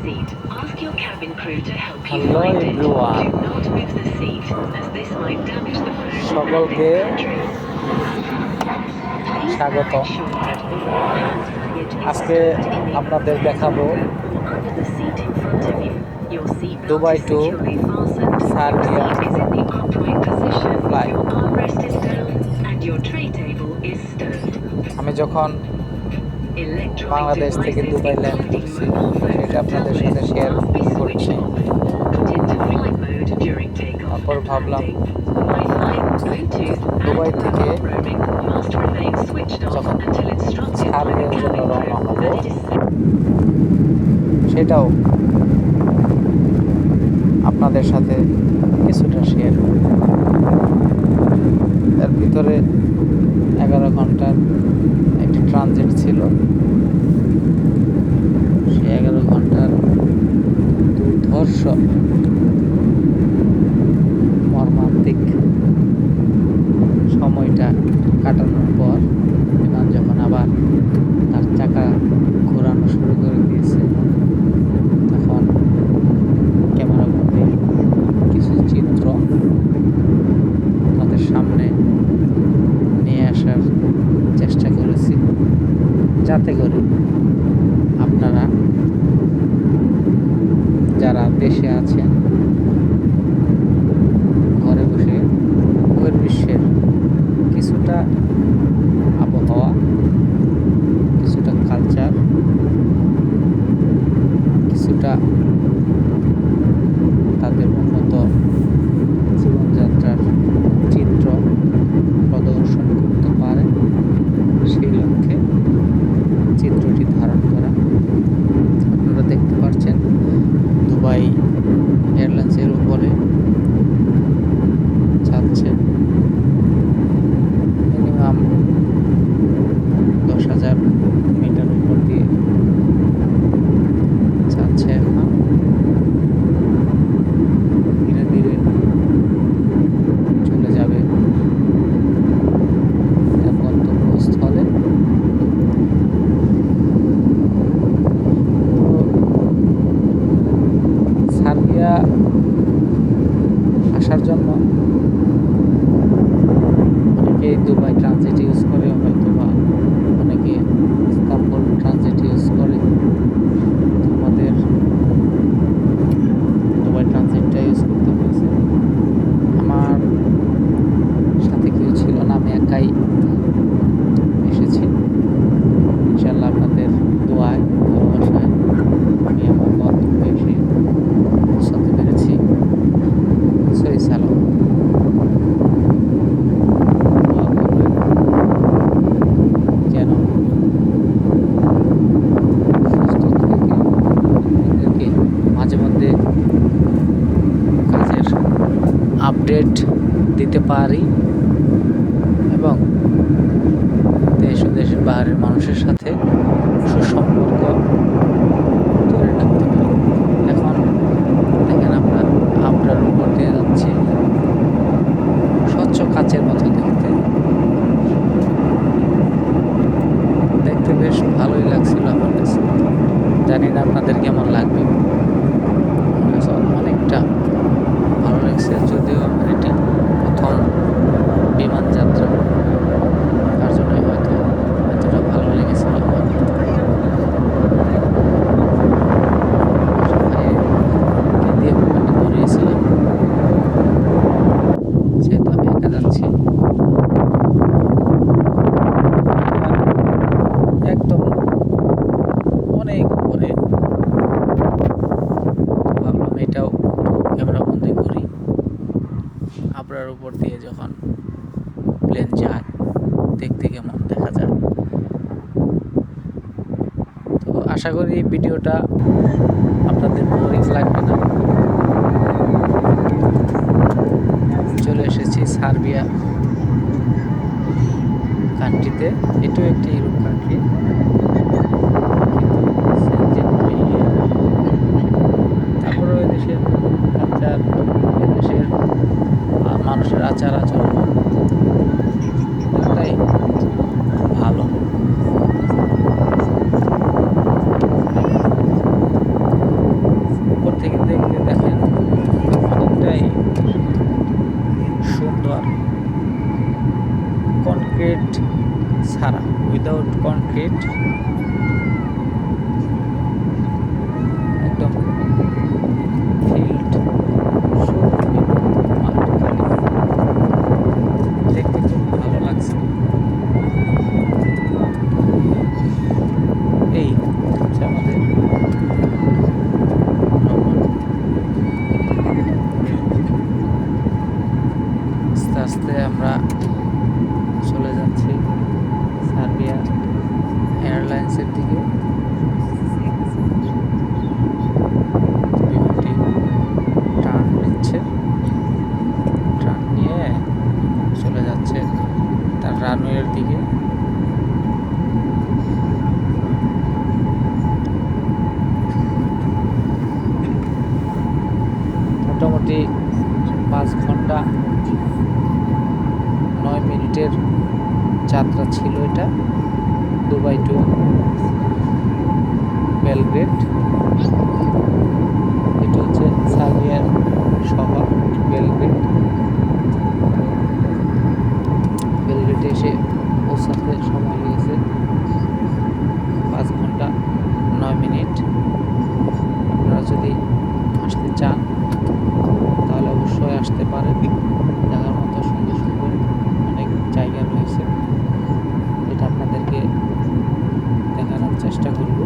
seat, ask your cabin crew to help you hello find it. Everyone, Do not move the seat, as this might damage the phone and সকলকে its battery. Please now স্বাগতম। ensure that all hand luggage is আজকে stowed in the আপনাদের overhead দেখাবো bin or under the seat in front of you. Your seat belt Dubai is to securely fastened. Your Serbia seat is in the upright position. Flight. Your armrest is down, and your tray table is stowed. আমি যখন Electronic Bangladesh থেকে devices, Dubai land including করছি mobile phones সেটা and আপনাদের সাথে tablets, share must be করছি। switched off or put into flight mode during takeoff তারপর and ভাবলাম landing. Wi-Fi, Bluetooth, Dubai and থেকে mobile roaming must remain switched off যখন until instructed by the সার্বিয়ার জন্য cabin রওনা crew হব that it is safe. সেটাও আপনাদের সাথে কিছুটা শেয়ার করি। তার ভিতরে 11 ঘন্টার একটি ট্রানজিট ছিল। সেই 11 ঘন্টার দুর্ধর্ষ মর্মান্তিক সময়টা কাটানোর পর বিমান যখন আবার তার চাকা ঘোরানো শুরু করে দিয়েছে, তখন ক্যামেরার মধ্যে কিছু চিত্র তাদের সামনে নিয়ে আসার চেষ্টা করেছি, যাতে করে আপনারা যারা দেশে আছেন ঘরে বসে বহির্বিশ্বের কিছুটা আবহাওয়া, কিছুটা কালচার, কিছুটা তাদের উন্নত জীবনযাত্রার চিত্র প্রদর্শন করতে পারে, সেই লক্ষ্যে চিত্রটি ধারণ করা। আপনারা দেখতে পাচ্ছেন দুবাই এয়ারলাইন্সের উপরে যাচ্ছে মিনিমাম 10,000 মিটার উপর দিয়ে যাচ্ছে। এখন ধীরে ধীরে চলে যাবে তার গন্তব্যস্থলে। সার্বিয়া আসার জন্য অনেকে দুবাই ট্রানজিট ইউজ করে, হয়তো বা অনেকে ইস্তাম্বুল ট্রানজিট ইউজ করে। আমাদের দুবাই ট্রানজিটটা ইউজ করতে হয়েছে। আমার সাথে কেউ ছিল না, আমি একাই এসেছি। ইনশাল্লাহ আপনাদের দোয়ায়, ভালোবাসায় আমি আমার গন্তব্যে এসে পৌঁছাতে পেরেছি। সহি সালাম। দোয়া করবেন যেন সুস্থ থেকে আপনাদেরকে মাঝে মধ্যে কাজের আপডেট দিতে পারি এবং দেশ ও দেশের বাইরের মানুষের সাথে সুসম্পর্ক ধরে রাখতে পারি। এখন দেখেন আমরা আবরার উপর দিয়ে যাচ্ছি, স্বচ্ছ কাচের মতো দেখতে। দেখতে বেশ ভালোই লাগছিল আমার কাছে, জানি না আপনাদের কেমন লাগবে। অনেকটা ভালো লাগছে, যদিও আমার এটি প্রথম বিমান যাত্রা, তার জন্যই হয়তো এতটা ভালো লেগেছিল আমার। দিয়ে আমি ধরিয়েছিলাম, যেহেতু আমি একা যাচ্ছি। একদম অনেক উপরে, ভাবলাম এটাও ক্যামেরা বন্দি করি। আবরার উপর দিয়ে যখন প্লেন যায়, দেখতে কেমন দেখা যায়। তো আশা করি এই ভিডিওটা আপনাদের বোরিং লাগবে না। চলে এসেছি সার্বিয়া কান্ট্রিতে। এটাও একটি ইউরোপ কান্ট্রি, তারপরে ওই দেশের কালচার, ওই দেশের মানুষের আচার আচরণ এটাই ভালো। উইদাউট কনক্রিট, একদম ফিল্ড দেখতে খুব ভালো লাগছে। এই হচ্ছে আমাদের ভ্রমণ। আস্তে আস্তে আমরা চলে যাচ্ছি সার্বিয়া এয়ারলাইন্সের দিকে। বিমানটি টার্ন নিচ্ছে, টার্ন নিয়ে চলে যাচ্ছে তার রানওয়ের দিকে। মোটামুটি 5 ঘন্টা 9 মিনিটের যাত্রা ছিল এটা, দুবাই টু বেলগ্রেড। এটা হচ্ছে সার্বিয়ার শহর বেলগ্রেড। বেলগ্রেডে এসে পৌঁছাতে সময় লেগেছে 5 ঘন্টা 9 মিনিট। আপনারা যদি আসতে চান তাহলে অবশ্যই আসতে পারেন। দেখার মতো সুন্দর সুন্দর অনেক জায়গা রয়েছে, যেটা আপনাদেরকে দেখানোর চেষ্টা করব।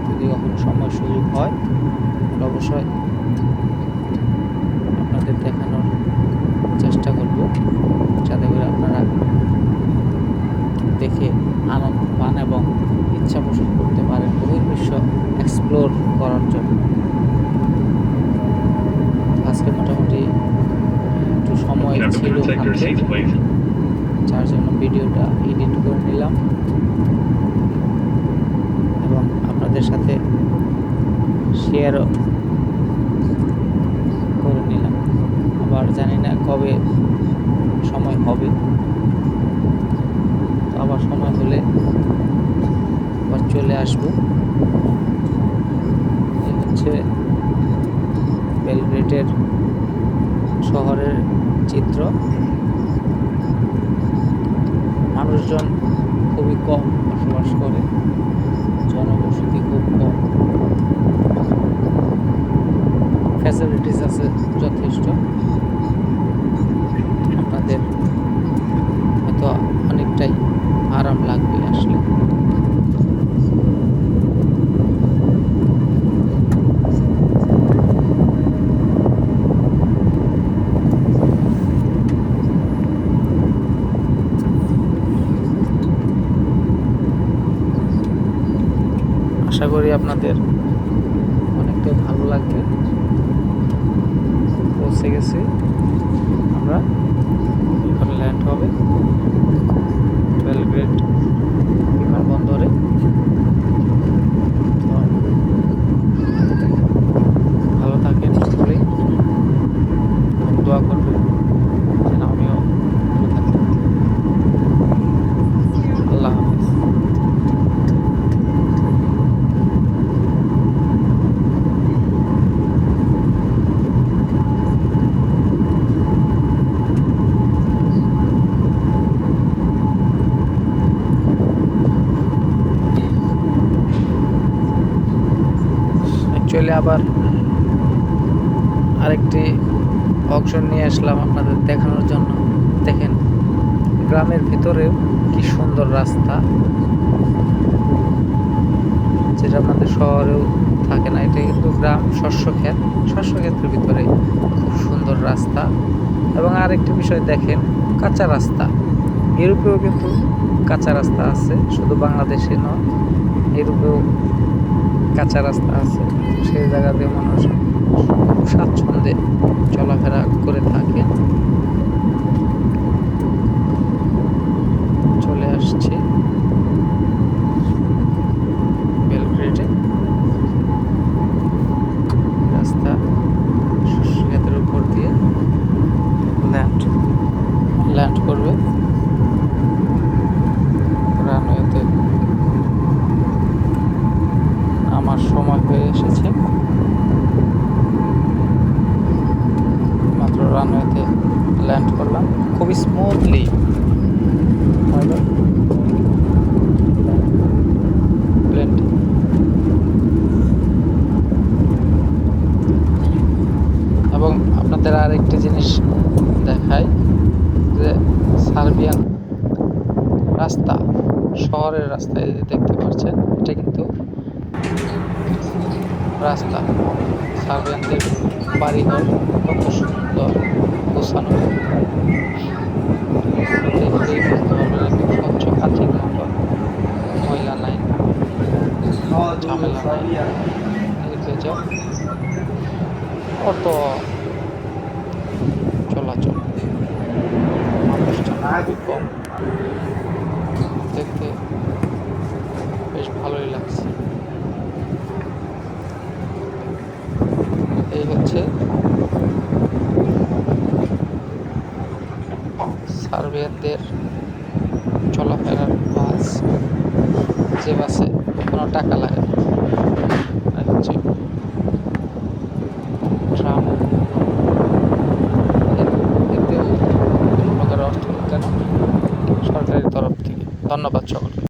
যদি কখনো সময় সুযোগ হয় তাহলে অবশ্যই আপনাদের দেখানোর চেষ্টা করব, যাতে করে আপনারা দেখে আনন্দ পান এবং ইচ্ছা পোষণ করতে পারেন বহির্বিশ্ব এক্সপ্লোর করার জন্য। আজকে মোটামুটি একটু সময় ছিল হাতে, যার জন্য ভিডিওটা এডিট করে নিলাম এবং আপনাদের সাথে শেয়ারও করে নিলাম। আবার জানি না কবে সময় হবে, তো আবার সময় হলে আবার চলে আসবো। এই হচ্ছে বেলগ্রেডের শহরের চিত্র। মানুষজন খুবই কম বসবাস করে, জনবসতি খুব কম, ফ্যাসিলিটিস আছে যথেষ্ট। আপনাদের হয়তো অনেকটাই আরাম লাগবে আসলে। আশা করি আপনাদের অনেকটাই ভালো লাগবে। পৌঁছে গেছি আমরা, এখন ল্যান্ড হবে বেলগ্রেড বিমানবন্দরে। তো ভালো থাকেন সকলেই, দোয়া করবেন যেন আমিও ভালো থাকি। আল্লাহ হাফেজ। অ্যাকচুয়ালি আবার আরেকটি অপশন নিয়ে আসলাম আপনাদের দেখানোর জন্য। দেখেন গ্রামের ভিতরেও কি সুন্দর রাস্তা, যেটা আমাদের শহরেও থাকে না। এটা কিন্তু গ্রাম, শস্যক্ষেত্রের ভিতরে খুব সুন্দর রাস্তা। এবং আরেকটি বিষয় দেখেন, কাঁচা রাস্তা। ইউরোপেও কিন্তু কাঁচা রাস্তা আছে, শুধু বাংলাদেশে নয়, ইউরোপেও কাঁচা রাস্তা আছে। সেই জায়গাতে মানুষ খুব স্বাচ্ছন্দ্যে চলাফেরা করে থাকে। চলে আসছি বেলগ্রেডে। রাস্তা শস্যক্ষেতের উপর দিয়ে ল্যান্ড করবে রানওয়েতে। আমার সময় হয়ে এসেছে, মাত্র রানওয়েতে ল্যান্ড করলাম খুবই স্মুথলি। আপনাদের আরেকটি জিনিস দেখাই যে সার্বিয়ান রাস্তা, শহরের রাস্তা এই যে দেখতে পাচ্ছেন, এটা কিন্তু রাস্তা। সার্বিয়ানদের বাড়িঘর কত সুন্দর গোছানো, দেখলেই বুঝতে পারবেন একদম স্বচ্ছ কাচের মতো, ময়লা নাই, ঝামেলা নাই, নির্ভেজাল, কত চলাচল, মানুষজন খুবই কম, দেখতে বেশ ভালোই লাগছে। এই হচ্ছে সার্বিয়ানদের চলাফেরার বাস, যে বাসে কোনো টাকা লাগে না। আর হচ্ছে ট্রাম, এতেও কোনো প্রকার অর্থ লাগে না সরকারের তরফ থেকে। ধন্যবাদ সকলকে।